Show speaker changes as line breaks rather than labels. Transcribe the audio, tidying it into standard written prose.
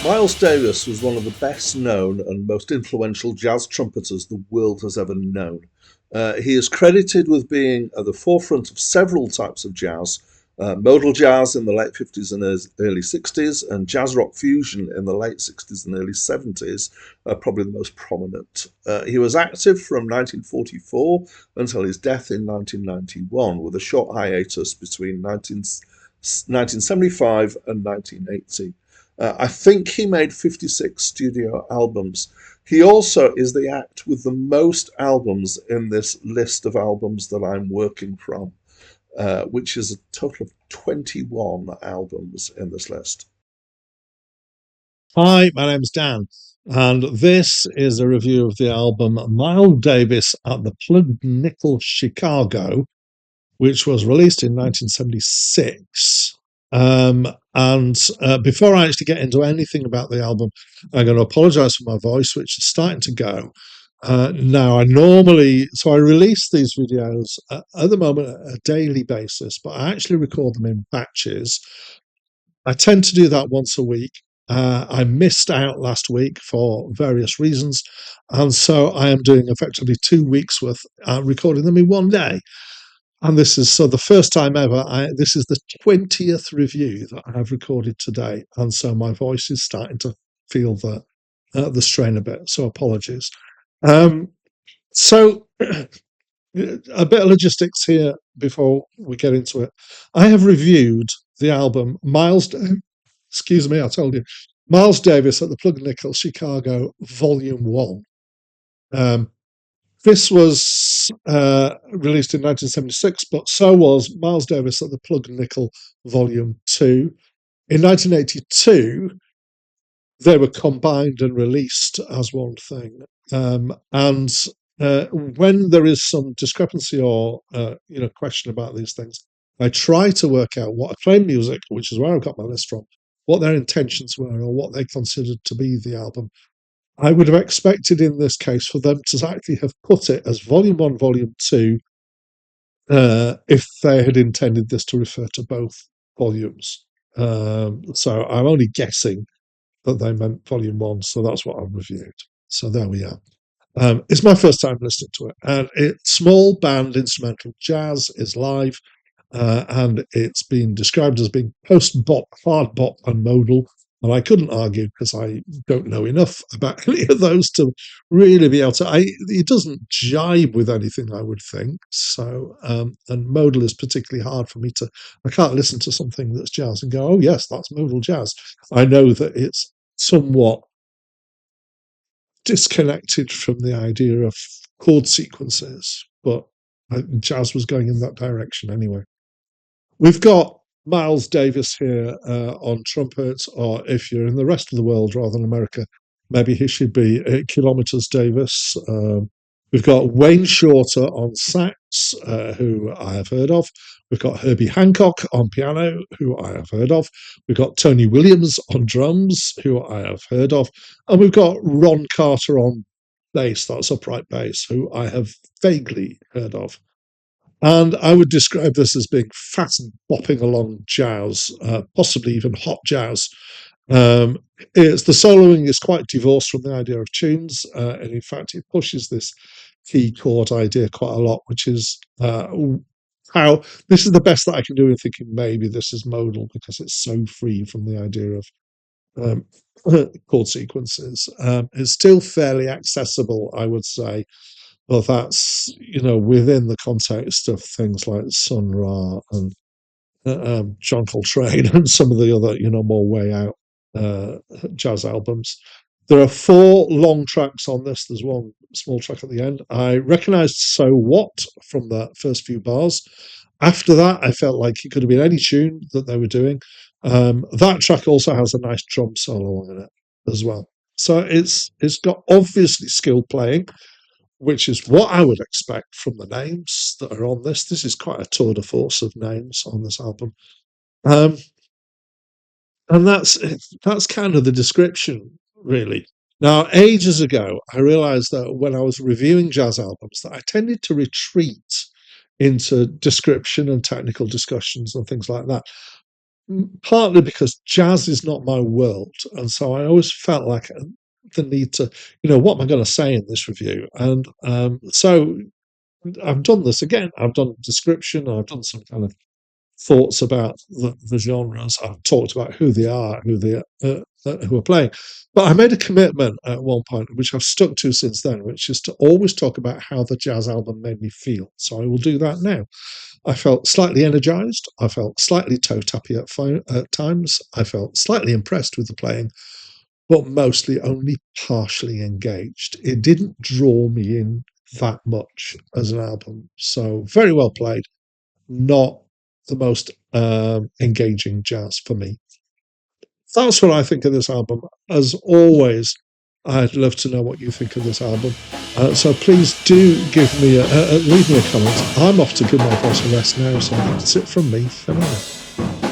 Miles Davis was one of the best known and most influential jazz trumpeters the world has ever known. He is credited with being at the forefront of several types of jazz, modal jazz in the late 50s and early 60s, and jazz rock fusion in the late 60s and early 70s, probably the most prominent. He was active from 1944 until his death in 1991, with a short hiatus between 1975 and 1980. I think he made 56 studio albums. He also is the act with the most albums in this list of albums that I'm working from, which is a total of 21 albums in this list.
Hi, my name's Dan, and this is a review of the album Miles Davis at the Plugged Nickel Chicago, which was released in 1976. And before I actually get into anything about the album, I'm going to apologise for my voice, which is starting to go. Now, I release these videos at the moment at a daily basis, but I actually record them in batches. I tend to do that once a week. I missed out last week for various reasons, and so I am doing effectively 2 weeks worth, recording them in one day. And this is the first time ever. This is the 20th review that I have recorded today, and so my voice is starting to feel the strain a bit. So apologies. So a bit of logistics here before we get into it. I have reviewed the album excuse me, I told you, Miles Davis at the Plug Nickel Chicago Volume 1. This was released in 1976, but so was Miles Davis at the Plug Nickel Volume 2. In 1982, they were combined and released as one thing. And when there is some discrepancy or question about these things, I try to work out what Acclaimed Music, which is where I got my list from, what their intentions were or what they considered to be the album. I would have expected in this case for them to actually have put it as Volume 1, Volume 2, if they had intended this to refer to both volumes. So I'm only guessing that they meant Volume 1, so that's what I've reviewed. So there we are. It's my first time listening to it, and it's small band instrumental jazz, is live, and it's been described as being post-bop, hard bop, and modal. And I couldn't argue because I don't know enough about any of those to really be able to. It doesn't jibe with anything, I would think. So, and modal is particularly hard for me to. I can't listen to something that's jazz and go, "Oh yes, that's modal jazz." I know that it's somewhat disconnected from the idea of chord sequences, but jazz was going in that direction anyway. We've got Miles Davis here on trumpet, or if you're in the rest of the world rather than America, maybe he should be Kilometers Davis. We've got Wayne Shorter on sax, who I have heard of. We've got Herbie Hancock on piano, who I have heard of. We've got Tony Williams on drums, who I have heard of. And we've got Ron Carter on bass, that's upright bass, who I have vaguely heard of. And I would describe this as being fast bopping along jazz, possibly even hot jazz. The soloing is quite divorced from the idea of tunes, and in fact, it pushes this key chord idea quite a lot, which is how this is the best that I can do in thinking maybe this is modal because it's so free from the idea of chord sequences. It's still fairly accessible, I would say. Well, that's within the context of things like Sun Ra and John Coltrane and some of the other more way out jazz albums. There are 4 long tracks on this. There's one small track at the end. I recognised "So What" from the first few bars. After that, I felt like it could have been any tune that they were doing. That track also has a nice drum solo in it as well. So it's got obviously skilled playing, which is what I would expect from the names that are on this. This is quite a tour de force of names on this album. And that's kind of the description, really. Now, ages ago, I realized that when I was reviewing jazz albums, that I tended to retreat into description and technical discussions and things like that. partly because jazz is not my world, and so I always felt like the need to, what am I going to say in this review? And so I've done this again. I've done description. I've done some kind of thoughts about the genres. I've talked about who they are, who are playing. But I made a commitment at one point, which I've stuck to since then, which is to always talk about how the jazz album made me feel. So I will do that now. I felt slightly energized. I felt slightly toe tappy at times. I felt slightly impressed with the playing, but mostly only partially engaged. It didn't draw me in that much as an album. So very well played. Not the most engaging jazz for me. That's what I think of this album. As always, I'd love to know what you think of this album. So please do leave me a comment. I'm off to give my voice a rest now, so that's it from me for now.